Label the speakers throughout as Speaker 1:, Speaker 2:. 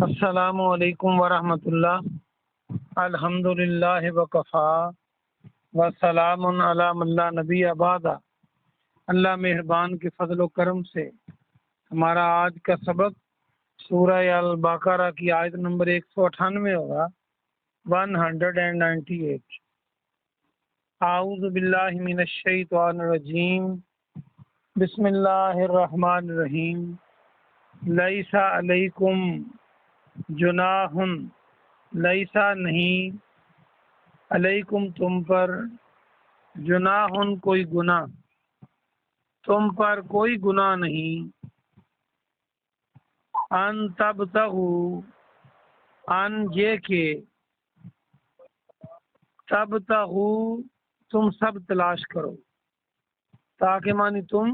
Speaker 1: السلام علیکم ورحمۃ اللہ۔ الحمدللہ وکفا وسلام علی من لا نبی بعد۔ اللہ مہربان کے فضل و کرم سے ہمارا آج کا سبق سورہ البقرہ کی آیت نمبر 198 ہوگا، 198۔ اعوذ باللہ من الشیطان الرجیم، بسم اللہ الرحمن الرحیم۔ لیس علیکم جناح، لیسا نہیں، علیکم تم پر، جناح کوئی گناہ، تم پر کوئی گناہ نہیں، ان تبتغوا، ان یہ کہ، تبتغوا تم سب تلاش کرو، تاکہ معنی تم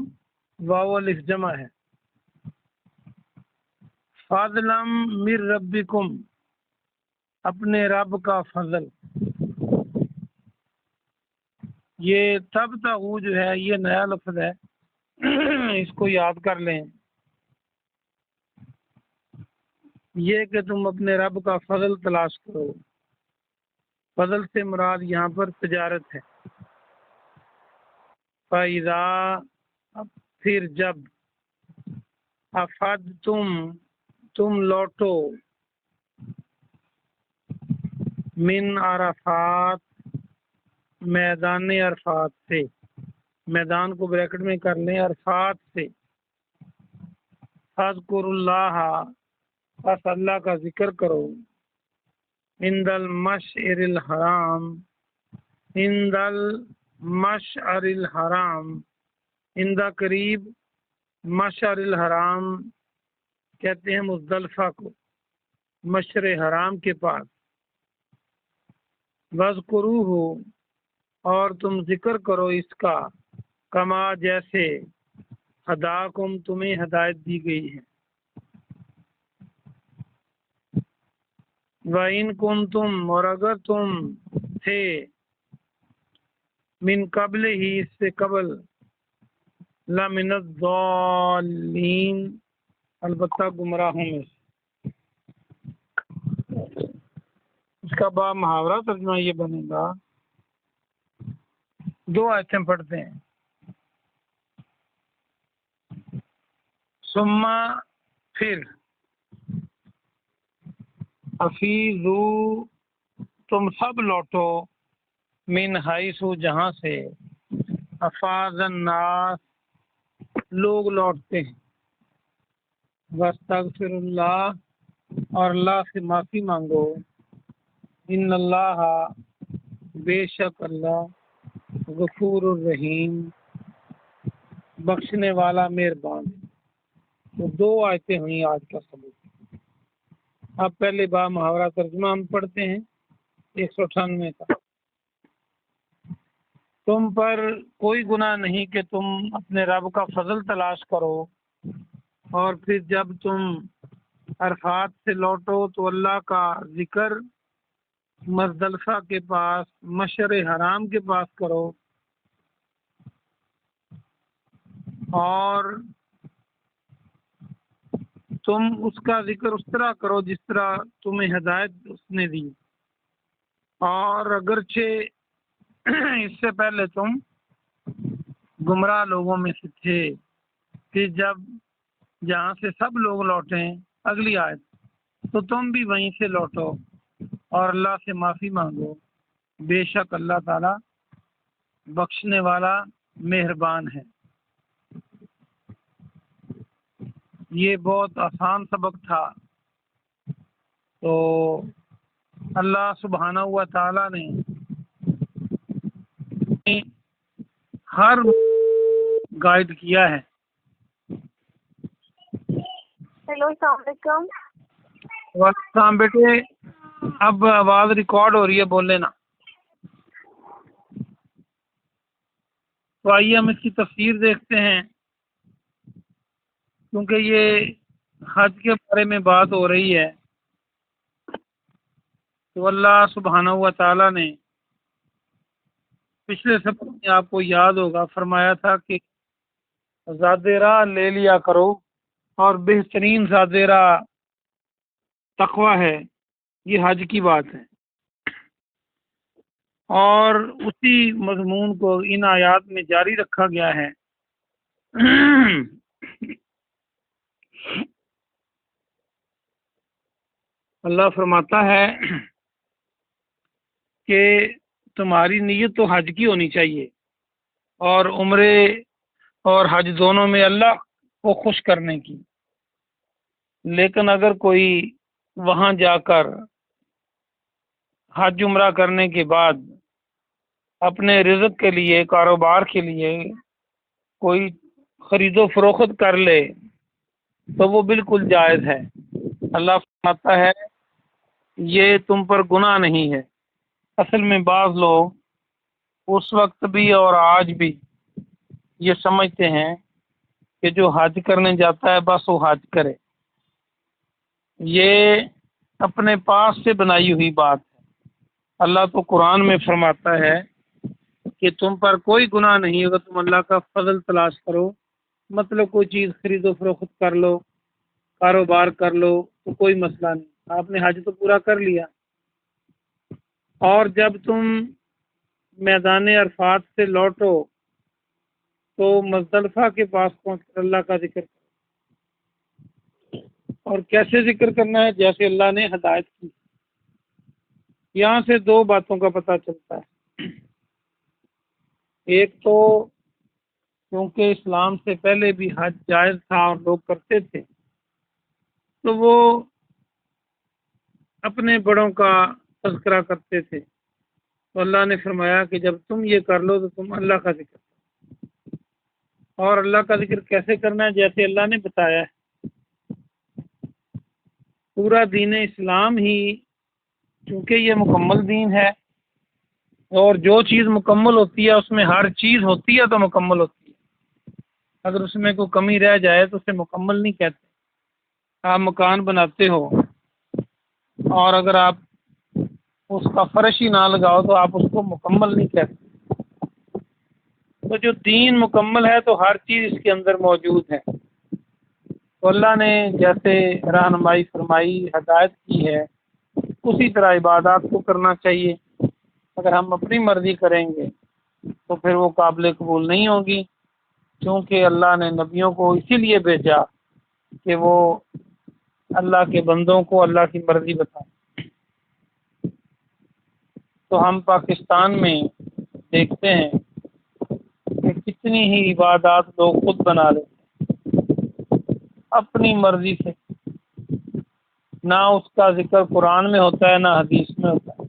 Speaker 1: واو الف جمع ہے، فضلا من ربکم اپنے رب کا فضل۔ یہ تبتغوا جو ہے یہ نیا لفظ ہے، اس کو یاد کر لیں۔ یہ کہ تم اپنے رب کا فضل تلاش کرو، فضل سے مراد یہاں پر تجارت ہے۔ فَإِذَا پھر جب، افدتم تم لوٹو، من عرفات میدان عرفات سے، میدان کو بریکٹ میں کر لیں، عرفات سے، فاذکروا اللہ پس اللہ کا ذکر کرو، عند المشعر الحرام، عند المشعر الحرام، عند قریب، مشعر الحرام کہتے ہیں مزدلفہ کو، مشعر حرام کے پاس۔ وَاذْكُرُوهُ اور تم ذکر کرو اس کا، کما جیسے، ہداکم تمہیں ہدایت دی گئی ہے۔ وَإِن كُنتُمْ اور اگر تم تھے، من قبل ہی اس سے قبل، لَمِنَ الضَّالِّينَ البتہ گمراہوں میں سے۔ اس کا با محاورہ ترجمہ یہ بنے گا، دو آیتیں پڑھتے ہیں۔ ثم پھر، افیضو تم سب لوٹو، من حیث جہاں سے، افاض الناس لوگ لوٹتے ہیں، واستغفر اللہ اور اللہ سے معافی مانگو، ان اللہ بے شک اللہ، غفور الرحیم بخشنے والا مہربان ہے۔ تو دو آیتیں ہوئیں آج کا سبق۔ اب پہلے با محاورہ ترجمہ ہم پڑھتے ہیں 198 کا۔ تم پر کوئی گناہ نہیں کہ تم اپنے رب کا فضل تلاش کرو، اور پھر جب تم عرفات سے لوٹو تو اللہ کا ذکر مزدلفہ کے پاس، مشعر حرام کے پاس کرو، اور تم اس کا ذکر اس طرح کرو جس طرح تمہیں ہدایت اس نے دی، اور اگرچہ اس سے پہلے تم گمراہ لوگوں میں سے تھے، کہ جب جہاں سے سب لوگ لوٹیں، اگلی آیت، تو تم بھی وہیں سے لوٹو اور اللہ سے معافی مانگو، بے شک اللہ تعالی بخشنے والا مہربان ہے۔ یہ بہت آسان سبق تھا، تو اللہ سبحانہ و تعالی نے ہر گائیڈ کیا ہے۔
Speaker 2: ہیلو، السلام علیکم۔
Speaker 1: السلام بیٹے، اب آواز ریکارڈ ہو رہی ہے، بول لینا۔ تو آئیے ہم اس کی تفسیر دیکھتے ہیں، کیونکہ یہ حج کے بارے میں بات ہو رہی ہے۔ تو اللہ سبحانہ و تعالی نے پچھلے سبق میں آپ کو یاد ہوگا فرمایا تھا کہ زاد راہ لے لیا کرو، اور بہترین زاد راہ تقوی ہے، یہ حج کی بات ہے۔ اور اسی مضمون کو ان آیات میں جاری رکھا گیا ہے۔ اللہ فرماتا ہے کہ تمہاری نیت تو حج کی ہونی چاہیے، اور عمرے اور حج دونوں میں اللہ کو خوش کرنے کی۔ لیکن اگر کوئی وہاں جا کر حج عمرہ کرنے کے بعد اپنے رزق کے لیے، کاروبار کے لیے کوئی خرید و فروخت کر لے تو وہ بالکل جائز ہے۔ اللہ فرماتا ہے یہ تم پر گناہ نہیں ہے۔ اصل میں بعض لوگ اس وقت بھی اور آج بھی یہ سمجھتے ہیں کہ جو حج کرنے جاتا ہے بس وہ حج کرے۔ یہ اپنے پاس سے بنائی ہوئی بات ہے۔ اللہ تو قرآن میں فرماتا ہے کہ تم پر کوئی گناہ نہیں اگر تم اللہ کا فضل تلاش کرو، مطلب کوئی چیز خرید و فروخت کر لو، کاروبار کر لو تو کوئی مسئلہ نہیں، آپ نے حج تو پورا کر لیا۔ اور جب تم میدان عرفات سے لوٹو تو مزدلفہ کے پاس پہنچ کر اللہ کا ذکر کرو، اور کیسے ذکر کرنا ہے؟ جیسے اللہ نے ہدایت کی۔ یہاں سے دو باتوں کا پتہ چلتا ہے۔ ایک تو کیونکہ اسلام سے پہلے بھی حج جائز تھا اور لوگ کرتے تھے، تو وہ اپنے بڑوں کا تذکرہ کرتے تھے، تو اللہ نے فرمایا کہ جب تم یہ کر لو تو تم اللہ کا ذکر کرو۔ اور اللہ کا ذکر کیسے کرنا ہے؟ جیسے اللہ نے بتایا ہے۔ پورا دین اسلام ہی چونکہ یہ مکمل دین ہے، اور جو چیز مکمل ہوتی ہے اس میں ہر چیز ہوتی ہے تو مکمل ہوتی ہے۔ اگر اس میں کوئی کمی رہ جائے تو اسے مکمل نہیں کہتے۔ آپ مکان بناتے ہو اور اگر آپ اس کا فرش ہی نہ لگاؤ تو آپ اس کو مکمل نہیں کہتے۔ تو جو دین مکمل ہے تو ہر چیز اس کے اندر موجود ہے۔ تو اللہ نے جیسے رہنمائی فرمائی، ہدایت کی ہے، اسی طرح عبادات کو کرنا چاہیے۔ اگر ہم اپنی مرضی کریں گے تو پھر وہ قابل قبول نہیں ہوگی، کیونکہ اللہ نے نبیوں کو اسی لیے بھیجا کہ وہ اللہ کے بندوں کو اللہ کی مرضی بتائیں۔ تو ہم پاکستان میں دیکھتے ہیں کہ کتنی ہی عبادات لوگ خود بنا لیتے ہیں اپنی مرضی سے، نہ اس کا ذکر قرآن میں ہوتا ہے نہ حدیث میں ہوتا ہے۔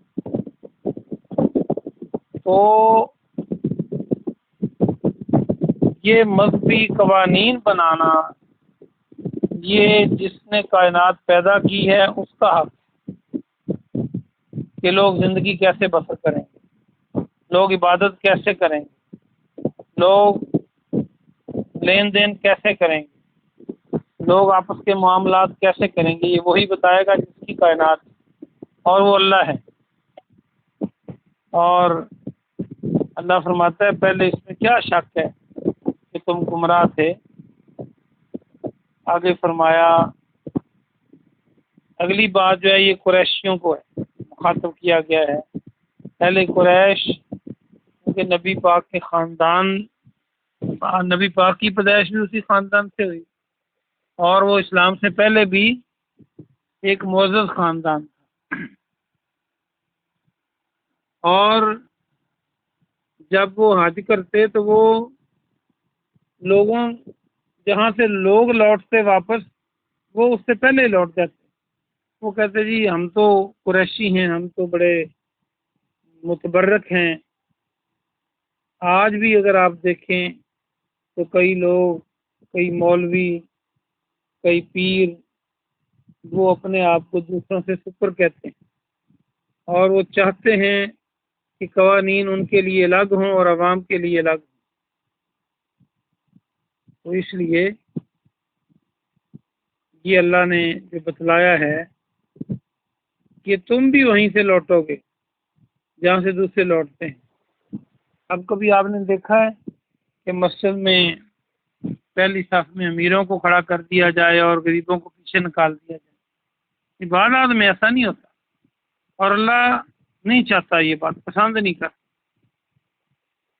Speaker 1: تو یہ مذہبی قوانین بنانا یہ جس نے کائنات پیدا کی ہے اس کا حق ہے کہ لوگ زندگی کیسے بسر کریں گے، لوگ عبادت کیسے کریں گے، لوگ لین دین کیسے کریں گے، لوگ آپس کے معاملات کیسے کریں گے، یہ وہی بتائے گا جس کی کائنات، اور وہ اللہ ہے۔ اور اللہ فرماتا ہے پہلے اس میں کیا شک ہے کہ تم گمراہ تھے۔ آگے فرمایا اگلی بات جو ہے یہ قریشیوں کو ہے، مخاطب کیا گیا ہے۔ پہلے قریش کیونکہ نبی پاک کے خاندان، نبی پاک کی پیدائش بھی اسی خاندان سے ہوئی، اور وہ اسلام سے پہلے بھی ایک معزز خاندان تھا۔ اور جب وہ حج کرتے تو وہ لوگوں جہاں سے لوگ لوٹتے واپس وہ اس سے پہلے لوٹ جاتے۔ وہ کہتے جی ہم تو قریشی ہیں، ہم تو بڑے متبرک ہیں۔ آج بھی اگر آپ دیکھیں تو کئی لوگ، کئی مولوی، کئی پیر، وہ اپنے آپ کو دوسروں سے سپر کہتے ہیں، اور وہ چاہتے ہیں کہ قوانین ان کے لیے الگ ہوں اور عوام کے لیے الگ ہوں۔ تو اس لیے یہ اللہ نے جو بتلایا ہے کہ تم بھی وہیں سے لوٹو گے جہاں سے دوسرے لوٹتے ہیں۔ اب کبھی آپ نے دیکھا ہے کہ مسجد میں پہلی صف میں امیروں کو کھڑا کر دیا جائے اور غریبوں کو پیچھے نکال دیا جائے؟ عبادات میں ایسا نہیں ہوتا، اور اللہ نہیں چاہتا، یہ بات پسند نہیں کرتا۔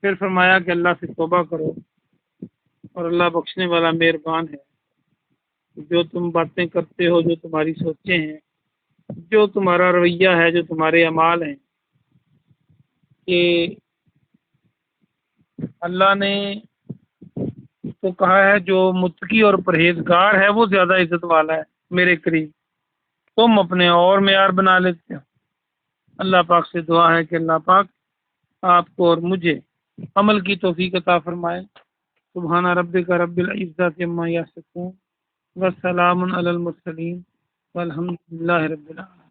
Speaker 1: پھر فرمایا کہ اللہ سے توبہ کرو، اور اللہ بخشنے والا مہربان ہے۔ جو تم باتیں کرتے ہو، جو تمہاری سوچیں ہیں، جو تمہارا رویہ ہے، جو تمہارے اعمال ہیں، کہ اللہ نے تو کہا ہے جو متقی اور پرہیزگار ہے وہ زیادہ عزت والا ہے میرے قریب، تم اپنے اور معیار بنا لیتے ہو۔ اللہ پاک سے دعا ہے کہ اللہ پاک آپ کو اور مجھے عمل کی توفیق عطا فرمائے۔ سبحان ربک رب العزت عما یصفون، وسلام علی المرسلین، والحمد للہ رب العالمین۔